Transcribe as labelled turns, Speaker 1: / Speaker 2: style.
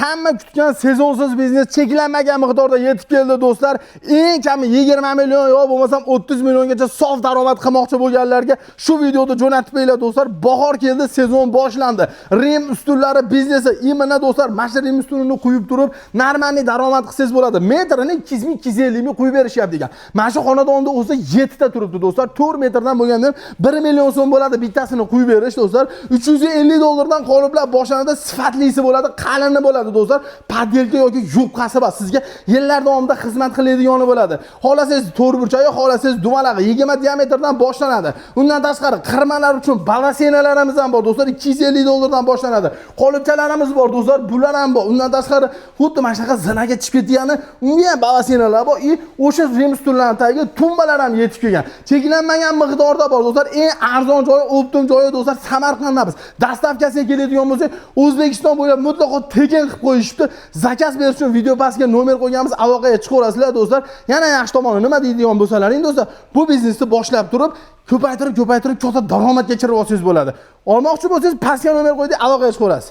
Speaker 1: hamma kutgan sezonsiz biznes cheklanmagan miqdorda yetib keldi do'stlar. Eng kami 20 million yo bo'lmasam 30 milliongacha sof daromad qilmoqchi bo'lganlarga shu videoda jo'natib qo'yinglar do'stlar. Bahor keldi, sezon boshlandi. Rim ustunlari biznesi imina do'stlar, mana Rim ustunini quyib turib, normalniy daromad qilsangiz bo'ladi. Metrini 2250 ming quyib berishyapti ekan. Mana shu xonadonda o'zi 7 ta turibdi do'stlar. 4 metrdan bo'lganda 1 million so'm bo'ladi bittasini quyib berish do'stlar. 350 dollardan qoliblar boshlanadi, sifatlisi bo'ladi, qalini bo'ladi do'stlar. Padelka yoki yubqasi bor. Sizga yillar davomida xizmat qiladigani bo'ladi. Xolasangiz to'rtburchak, xolasangiz dumalag'i 20 diametrdan boshlanadi. Undan tashqari qirmalar uchun balasinalarimiz ham bor do'stlar. 250 dollardan boshlanadi. Qolipchalarimiz bor do'stlar, bular ham bor. Undan tashqari xuddi mana shunaqa zinaga chiqib ketgani, unga ham balasinalar bor. O'sha Rim ustunlarining tagiga tumbalar ham yetib kelgan. Cheklanmagan miqdorda bor do'stlar. Eng arzon joyi, optim joyi do'stlar Samarqandimiz. Dastavkasiga keladigan bo'lsak, O'zbekiston bo'ylab mutlaqo tekin qilib qo'yishibdi. Zakaz berish uchun video pastga nomer qo'yganmiz, aloqaga chiqaverasizlar do'stlar. Yana yaxshi tomoni nima deydigan bo'lsalaring do'stlar, bu biznesni boshlab turib, ko'paytirib katta daromadga kirib olsangiz bo'ladi. Olmoqchi bo'lsangiz pastga nomer qo'ydik, aloqaga chiqaverasiz.